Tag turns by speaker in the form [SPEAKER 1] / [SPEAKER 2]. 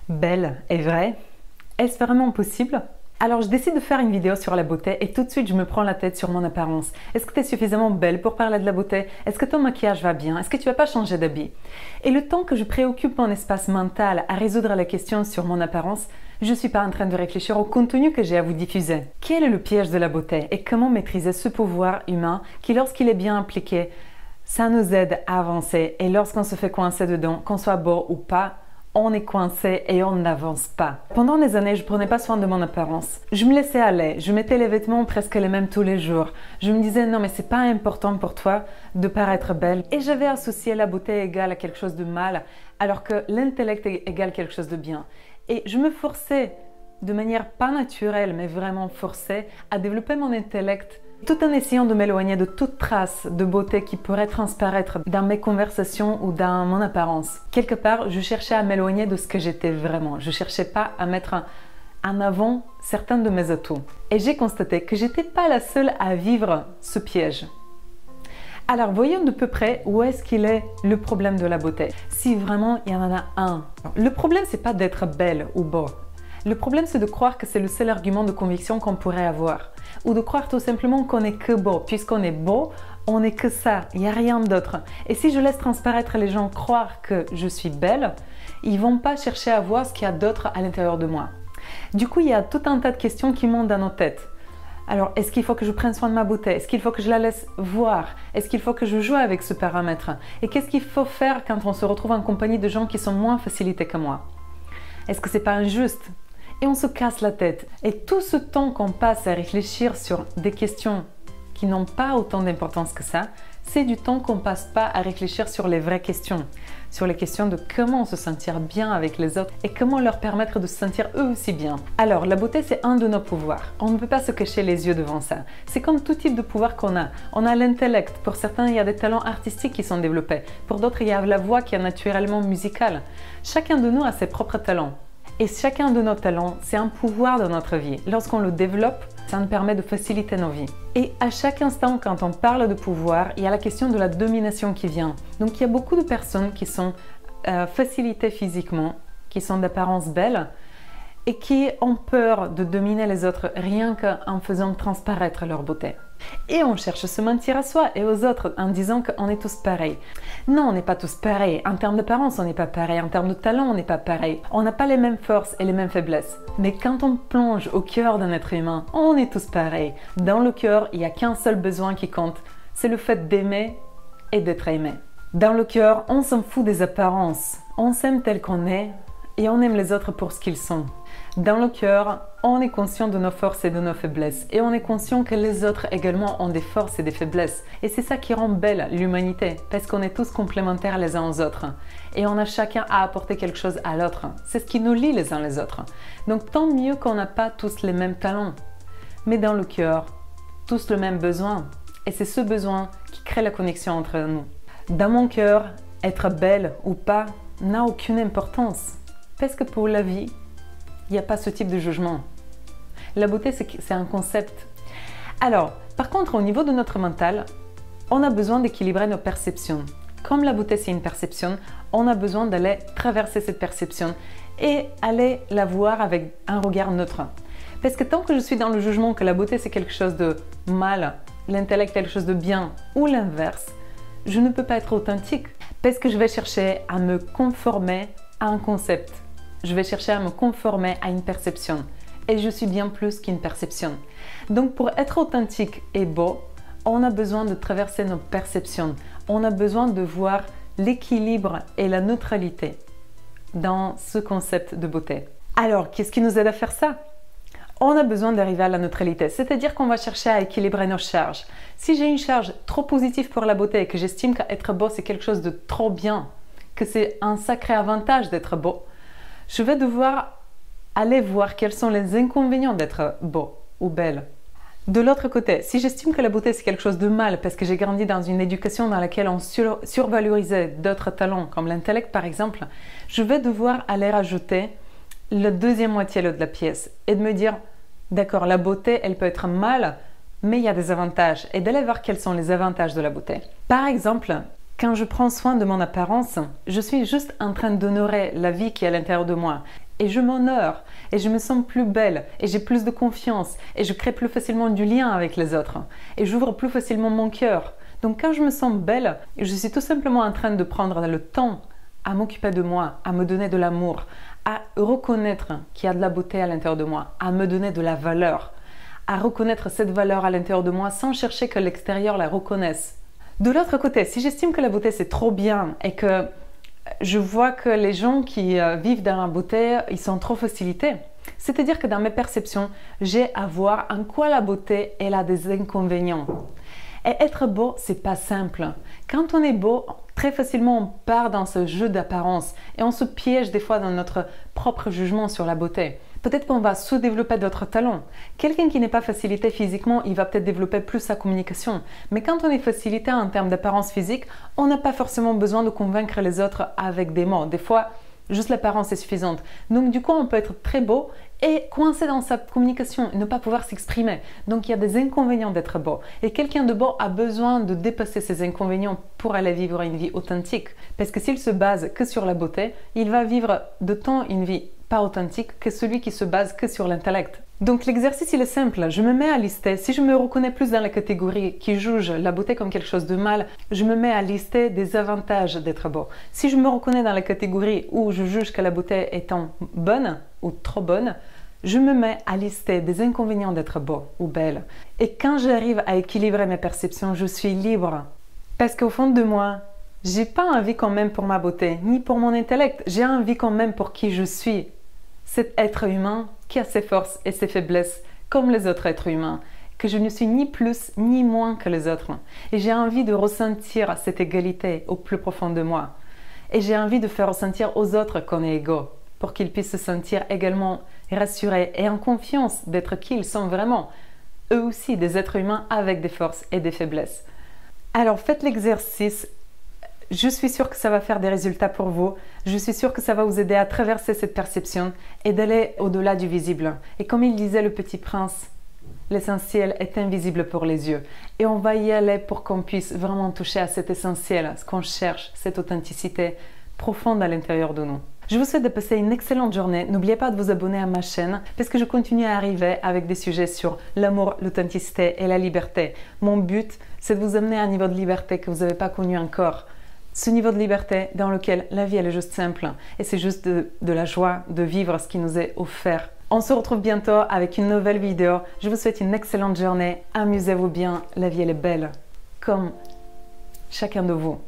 [SPEAKER 1] Belle et vraie? Est-ce vraiment possible? Alors je décide de faire une vidéo sur la beauté et tout de suite je me prends la tête sur mon apparence. Est-ce que tu es suffisamment belle pour parler de la beauté? Est-ce que ton maquillage va bien? Est-ce que tu vas pas changer d'habit? Et le temps que je préoccupe mon espace mental à résoudre la question sur mon apparence, je ne suis pas en train de réfléchir au contenu que j'ai à vous diffuser. Quel est le piège de la beauté et comment maîtriser ce pouvoir humain qui, lorsqu'il est bien appliqué, ça nous aide à avancer et lorsqu'on se fait coincer dedans, qu'on soit beau ou pas, on est coincé et on n'avance pas. Pendant des années, je prenais pas soin de mon apparence. Je me laissais aller, je mettais les vêtements presque les mêmes tous les jours. Je me disais non mais c'est pas important pour toi de paraître belle. Et j'avais associé la beauté égale à quelque chose de mal, alors que l'intellect égale quelque chose de bien. Et je me forçais de manière pas naturelle, mais vraiment forcée, à développer mon intellect tout en essayant de m'éloigner de toute trace de beauté qui pourrait transparaître dans mes conversations ou dans mon apparence. Quelque part, je cherchais à m'éloigner de ce que j'étais vraiment. Je cherchais pas à mettre en avant certains de mes atouts. Et j'ai constaté que j'étais pas la seule à vivre ce piège. Alors voyons de peu près où est-ce qu'il est le problème de la beauté. Si vraiment il y en a un. Le problème c'est pas d'être belle ou beau. Le problème c'est de croire que c'est le seul argument de conviction qu'on pourrait avoir. Ou de croire tout simplement qu'on n'est que beau. Puisqu'on est beau, on n'est que ça, il n'y a rien d'autre. Et si je laisse transparaître les gens croire que je suis belle, ils vont pas chercher à voir ce qu'il y a d'autre à l'intérieur de moi. Du coup, il y a tout un tas de questions qui montent dans nos têtes. Alors, est-ce qu'il faut que je prenne soin de ma beauté? Est-ce qu'il faut que je la laisse voir? Est-ce qu'il faut que je joue avec ce paramètre? Et qu'est-ce qu'il faut faire quand on se retrouve en compagnie de gens qui sont moins facilités que moi? Est-ce que c'est pas injuste? Et on se casse la tête. Et tout ce temps qu'on passe à réfléchir sur des questions qui n'ont pas autant d'importance que ça, c'est du temps qu'on passe pas à réfléchir sur les vraies questions. Sur les questions de comment se sentir bien avec les autres et comment leur permettre de se sentir eux aussi bien. Alors, la beauté, c'est un de nos pouvoirs. On ne peut pas se cacher les yeux devant ça. C'est comme tout type de pouvoir qu'on a. On a l'intellect. Pour certains, il y a des talents artistiques qui sont développés. Pour d'autres, il y a la voix qui est naturellement musicale. Chacun de nous a ses propres talents. Et chacun de nos talents, c'est un pouvoir de notre vie. Lorsqu'on le développe, ça nous permet de faciliter nos vies. Et à chaque instant, quand on parle de pouvoir, il y a la question de la domination qui vient. Donc il y a beaucoup de personnes qui sont facilitées physiquement, qui sont d'apparence belle et qui ont peur de dominer les autres rien qu'en faisant transparaître leur beauté. Et on cherche à se mentir à soi et aux autres en disant qu'on est tous pareils. Non, on n'est pas tous pareils. En termes d'apparence, on n'est pas pareil. En termes de talent, on n'est pas pareil. On n'a pas les mêmes forces et les mêmes faiblesses. Mais quand on plonge au cœur d'un être humain, on est tous pareils. Dans le cœur, il n'y a qu'un seul besoin qui compte. C'est le fait d'aimer et d'être aimé. Dans le cœur, on s'en fout des apparences. On s'aime tel qu'on est et on aime les autres pour ce qu'ils sont. Dans le cœur, on est conscient de nos forces et de nos faiblesses. Et on est conscient que les autres également ont des forces et des faiblesses. Et c'est ça qui rend belle l'humanité, parce qu'on est tous complémentaires les uns aux autres. Et on a chacun à apporter quelque chose à l'autre. C'est ce qui nous lie les uns les autres. Donc tant mieux qu'on n'a pas tous les mêmes talents. Mais dans le cœur, tous le même besoin. Et c'est ce besoin qui crée la connexion entre nous. Dans mon cœur, être belle ou pas n'a aucune importance. Parce que pour la vie, il n'y a pas ce type de jugement. La beauté, c'est un concept. Alors, par contre, au niveau de notre mental, on a besoin d'équilibrer nos perceptions. Comme la beauté, c'est une perception, on a besoin d'aller traverser cette perception et aller la voir avec un regard neutre. Parce que tant que je suis dans le jugement que la beauté, c'est quelque chose de mal, l'intellect, quelque chose de bien, ou l'inverse, je ne peux pas être authentique. Parce que je vais chercher à me conformer à un concept. Je vais chercher à me conformer à une perception. Et je suis bien plus qu'une perception. Donc pour être authentique et beau, on a besoin de traverser nos perceptions. On a besoin de voir l'équilibre et la neutralité dans ce concept de beauté. Alors, qu'est-ce qui nous aide à faire ça? On a besoin d'arriver à la neutralité, c'est-à-dire qu'on va chercher à équilibrer nos charges. Si j'ai une charge trop positive pour la beauté et que j'estime qu'être beau c'est quelque chose de trop bien, que c'est un sacré avantage d'être beau, je vais devoir aller voir quels sont les inconvénients d'être beau ou belle. De l'autre côté, si j'estime que la beauté c'est quelque chose de mal parce que j'ai grandi dans une éducation dans laquelle on survalorisait d'autres talents comme l'intellect par exemple, je vais devoir aller rajouter la deuxième moitié de la pièce et de me dire d'accord, la beauté elle peut être mal mais il y a des avantages et d'aller voir quels sont les avantages de la beauté. Par exemple, Quand je prends soin de mon apparence, je suis juste en train d'honorer la vie qui est à l'intérieur de moi. et je m'honore et je me sens plus belle et j'ai plus de confiance et je crée plus facilement du lien avec les autres et j'ouvre plus facilement mon cœur. Donc quand je me sens belle, je suis tout simplement en train de prendre le temps à m'occuper de moi, à me donner de l'amour, à reconnaître qu'il y a de la beauté à l'intérieur de moi, à me donner de la valeur, à reconnaître cette valeur à l'intérieur de moi sans chercher que l'extérieur la reconnaisse. De l'autre côté, si j'estime que la beauté c'est trop bien et que je vois que les gens qui vivent dans la beauté, ils sont trop facilités, c'est-à-dire que dans mes perceptions, j'ai à voir en quoi la beauté elle a des inconvénients. Et être beau, c'est pas simple. Quand on est beau, très facilement on part dans ce jeu d'apparence et on se piège des fois dans notre propre jugement sur la beauté. Peut-être qu'on va sous-développer d'autres talents. Quelqu'un qui n'est pas facilité physiquement, il va peut-être développer plus sa communication. Mais quand on est facilité en termes d'apparence physique, on n'a pas forcément besoin de convaincre les autres avec des mots. Des fois, juste l'apparence est suffisante. Donc du coup, on peut être très beau et coincé dans sa communication et ne pas pouvoir s'exprimer. Donc il y a des inconvénients d'être beau. Et quelqu'un de beau a besoin de dépasser ces inconvénients pour aller vivre une vie authentique. Parce que s'il se base que sur la beauté, il va vivre de temps une vie pas authentique que celui qui se base que sur l'intellect. Donc l'exercice il est simple, je me mets à lister, si je me reconnais plus dans la catégorie qui juge la beauté comme quelque chose de mal, je me mets à lister des avantages d'être beau. Si je me reconnais dans la catégorie où je juge que la beauté étant bonne ou trop bonne, je me mets à lister des inconvénients d'être beau ou belle. Et quand j'arrive à équilibrer mes perceptions, je suis libre. Parce qu'au fond de moi, j'ai pas envie qu'on m'aime pour ma beauté, ni pour mon intellect, j'ai envie qu'on m'aime pour qui je suis. Cet être humain qui a ses forces et ses faiblesses comme les autres êtres humains, que je ne suis ni plus ni moins que les autres. Et j'ai envie de ressentir cette égalité au plus profond de moi. Et j'ai envie de faire ressentir aux autres qu'on est égaux, pour qu'ils puissent se sentir également rassurés et en confiance d'être qui ils sont vraiment, eux aussi des êtres humains avec des forces et des faiblesses. Alors faites l'exercice. Je suis sûre que ça va faire des résultats pour vous. Je suis sûre que ça va vous aider à traverser cette perception et d'aller au-delà du visible. Et comme il disait le Petit Prince, l'essentiel est invisible pour les yeux. Et on va y aller pour qu'on puisse vraiment toucher à cet essentiel, ce qu'on cherche, cette authenticité profonde à l'intérieur de nous. Je vous souhaite de passer une excellente journée. N'oubliez pas de vous abonner à ma chaîne parce que je continue à arriver avec des sujets sur l'amour, l'authenticité et la liberté. Mon but, c'est de vous amener à un niveau de liberté que vous n'avez pas connu encore. Ce niveau de liberté dans lequel la vie elle est juste simple et c'est juste de la joie de vivre ce qui nous est offert. On se retrouve bientôt avec une nouvelle vidéo. Je vous souhaite une excellente journée. Amusez-vous bien. La vie elle est belle comme chacun de vous.